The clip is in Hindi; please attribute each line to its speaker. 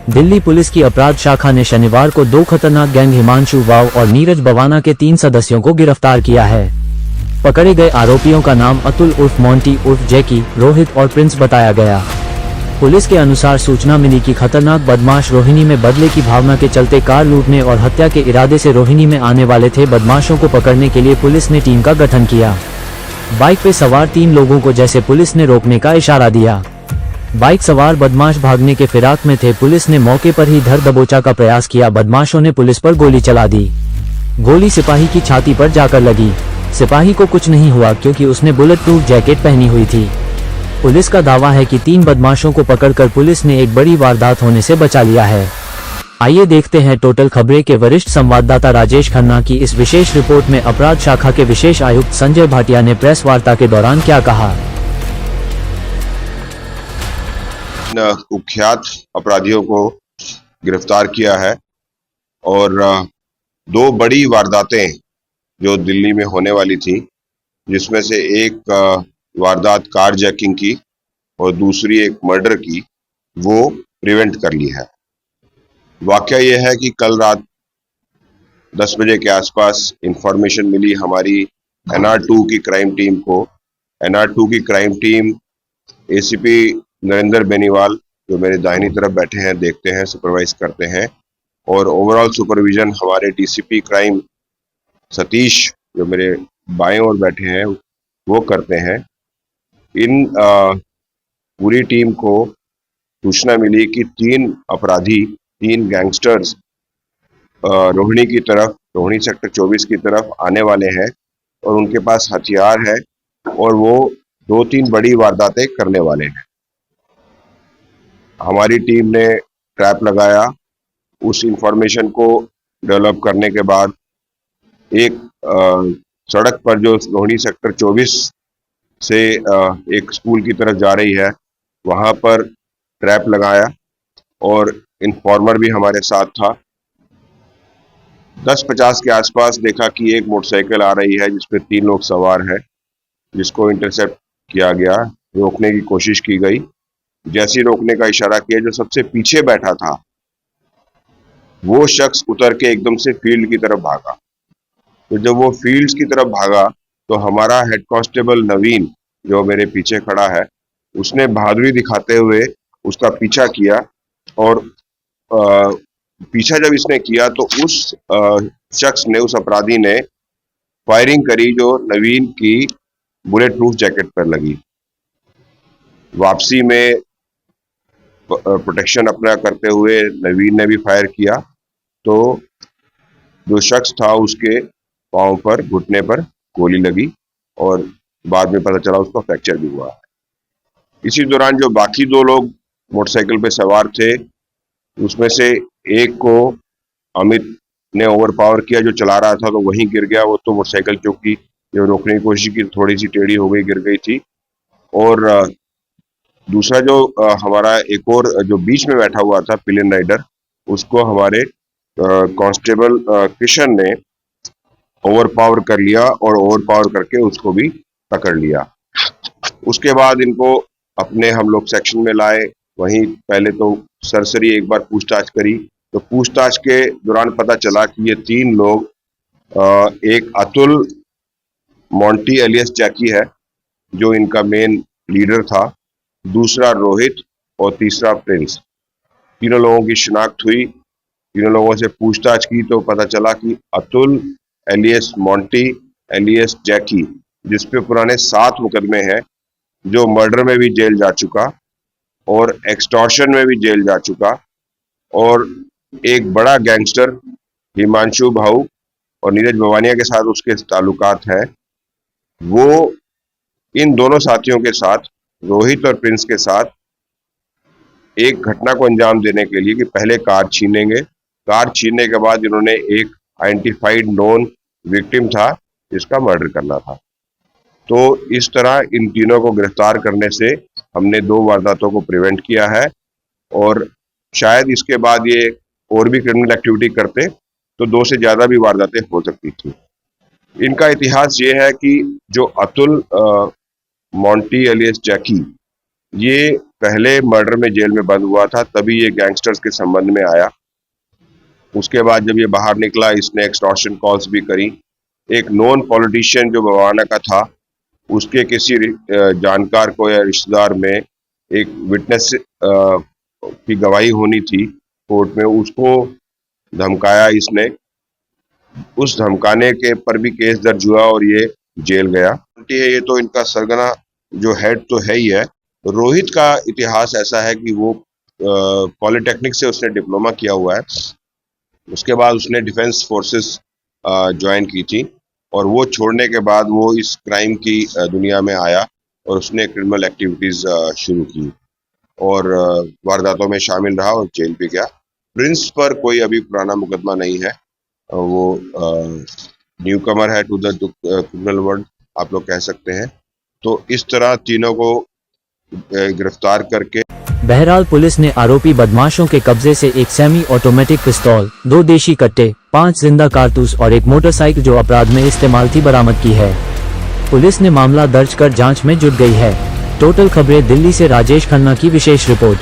Speaker 1: दिल्ली पुलिस की अपराध शाखा ने शनिवार को दो खतरनाक गैंग हिमांशु वाव और नीरज बवाना के 3 सदस्यों को गिरफ्तार किया है। पकड़े गए आरोपियों का नाम अतुल उर्फ मोंटी उर्फ जैकी, रोहित और प्रिंस बताया गया। पुलिस के अनुसार सूचना मिली कि खतरनाक बदमाश रोहिणी में बदले की भावना के चलते कार लूटने और हत्या के इरादे से रोहिणी में आने वाले थे। बदमाशों को पकड़ने के लिए पुलिस ने टीम का गठन किया। बाइक पे सवार 3 लोगों को जैसे पुलिस ने रोकने का इशारा दिया। बाइक सवार बदमाश भागने के फिराक में थे। पुलिस ने मौके पर ही धर दबोचा का प्रयास किया। बदमाशों ने पुलिस पर गोली चला दी। गोली सिपाही की छाती पर जाकर लगी। सिपाही को कुछ नहीं हुआ क्योंकि उसने बुलेट प्रूफ जैकेट पहनी हुई थी। पुलिस का दावा है कि 3 बदमाशों को पकड़कर पुलिस ने एक बड़ी वारदात होने से बचा लिया है। आइए देखते हैं टोटल खबरें के वरिष्ठ संवाददाता राजेश खन्ना की इस विशेष रिपोर्ट में अपराध शाखा के विशेष आयुक्त संजय भाटिया ने प्रेस वार्ता के दौरान क्या कहा।
Speaker 2: कुख्यात अपराधियों को गिरफ्तार किया है और 2 बड़ी वारदातें जो दिल्ली में होने वाली थी, जिसमें से एक वारदात कार जैकिंग की और दूसरी एक मर्डर की, वो प्रिवेंट कर ली है। वाकया यह है कि कल रात 10 बजे के आसपास इंफॉर्मेशन मिली हमारी NR2 की क्राइम टीम को। NR2 की crime team ACP Narendra Beniwal, जो मेरे दाहिनी तरफ बैठे हैं, देखते हैं, सुपरवाइज करते हैं, और ओवरऑल सुपरविजन हमारे DCP क्राइम सतीश, जो मेरे बाएं ओर बैठे हैं, वो करते हैं। इन पूरी टीम को सूचना मिली कि 3 अपराधी, 3 गैंगस्टर्स रोहिणी सेक्टर 24 की तरफ आने वाले हैं और उनके पास हथियार है और वो 2-3 बड़ी वारदातें करने वाले हैं। हमारी टीम ने ट्रैप लगाया। उस इंफॉर्मेशन को डेवलप करने के बाद एक सड़क पर जो रोहिणी सेक्टर 24 से एक स्कूल की तरफ जा रही है, वहां पर ट्रैप लगाया और इन्फॉर्मर भी हमारे साथ था। 10:50 के आसपास देखा कि एक मोटरसाइकिल आ रही है जिसपे 3 लोग सवार हैं, जिसको इंटरसेप्ट किया गया, रोकने की कोशिश की गई। जैसे रोकने का इशारा किया, जो सबसे पीछे बैठा था वो शख्स उतर के एकदम से फील्ड की तरफ भागा। तो जब वो फील्ड्स की तरफ भागा तो हमारा हेड कांस्टेबल नवीन, जो मेरे पीछे खड़ा है, उसने बहादुरी दिखाते हुए उसका पीछा किया और पीछा जब इसने किया तो उस शख्स ने, उस अपराधी ने फायरिंग करी जो नवीन की बुलेट प्रूफ जैकेट पर लगी। वापसी में प्रोटेक्शन अपना करते हुए नवीन ने भी फायर किया, तो जो शख्स था उसके पांव पर, घुटने पर गोली लगी और बाद में पता चला उसका फ्रैक्चर भी हुआ है। इसी दौरान जो बाकी 2 लोग मोटरसाइकिल पे सवार थे, उसमें से एक को अमित ने ओवरपावर किया, जो चला रहा था, तो वहीं गिर गया। वो तो मोटरसाइकिल चौकी जो रोकने की कोशिश की, थोड़ी सी टेढ़ी हो गई, गिर गई थी। और दूसरा जो हमारा एक और जो बीच में बैठा हुआ था, पिलियन राइडर, उसको हमारे कांस्टेबल किशन ने ओवरपावर कर लिया और ओवरपावर करके उसको भी पकड़ लिया। उसके बाद इनको अपने हम लोग सेक्शन में लाए। वहीं पहले तो सरसरी एक बार पूछताछ करी, तो पूछताछ के दौरान पता चला कि ये 3 लोग, एक अतुल मोंटी एलियस जैकी है, जो इनका मेन लीडर था, दूसरा रोहित और तीसरा प्रिंस। तीनों लोगों की शिनाख्त हुई। तीनों लोगों से पूछताछ की तो पता चला कि अतुल एलियस मोंटी एलियस जैकी, जिसपे पुराने 7 मुकदमे हैं, जो मर्डर में भी जेल जा चुका और एक्सटॉर्शन में भी जेल जा चुका, और एक बड़ा गैंगस्टर हिमांशु भाऊ और नीरज बवानिया के साथ उसके ताल्लुकात है, वो इन दोनों साथियों के साथ, रोहित और प्रिंस के साथ, एक घटना को अंजाम देने के लिए कि पहले कार छीनेंगे, कार छीनने के बाद इन्होंने एक आइडेंटिफाइड नोन विक्टिम था जिसका मर्डर करना था। तो इस तरह इन तीनों को गिरफ्तार करने से हमने 2 वारदातों को प्रिवेंट किया है और शायद इसके बाद ये और भी क्रिमिनल एक्टिविटी करते तो 2 से ज़्यादा भी वारदातें हो सकती थी। इनका इतिहास ये है कि जो अतुल मोंटी एलियस जैकी, ये पहले मर्डर में जेल में बंद हुआ था, तभी ये गैंगस्टर्स के संबंध में आया। उसके बाद जब ये बाहर निकला, इसने एक्सटॉर्शन कॉल्स भी करी। एक नॉन पॉलिटिशियन जो बवाना का था, उसके किसी जानकार को या रिश्तेदार में एक विटनेस की गवाही होनी थी कोर्ट में, उसको धमकाया इसने। उस धमकाने के पर भी केस दर्ज हुआ और ये जेल गया। ये तो इनका सरगना जो हेड तो है ही है। रोहित का इतिहास ऐसा है कि वो पॉलिटेक्निक से उसने डिप्लोमा किया हुआ है। उसके बाद उसने डिफेंस फोर्सेस ज्वाइन की थी और वो छोड़ने के बाद वो इस क्राइम की दुनिया में आया और उसने क्रिमिनल एक्टिविटीज शुरू की और वारदातों में शामिल रहा और जेल भी गया। प्रिंस पर कोई अभी पुराना मुकदमा नहीं है। वो न्यू कमर है टू द क्रिमिनल वर्ल्ड, आप लोग कह सकते हैं। तो इस तरह तीनों को गिरफ्तार करके
Speaker 1: बहरहाल पुलिस ने आरोपी बदमाशों के कब्जे से एक सेमी ऑटोमेटिक पिस्तौल, 2 देशी कट्टे, 5 जिंदा कारतूस और एक मोटरसाइकिल जो अपराध में इस्तेमाल थी बरामद की है। पुलिस ने मामला दर्ज कर जांच में जुट गई है। टोटल खबरें दिल्ली से राजेश खन्ना की विशेष रिपोर्ट।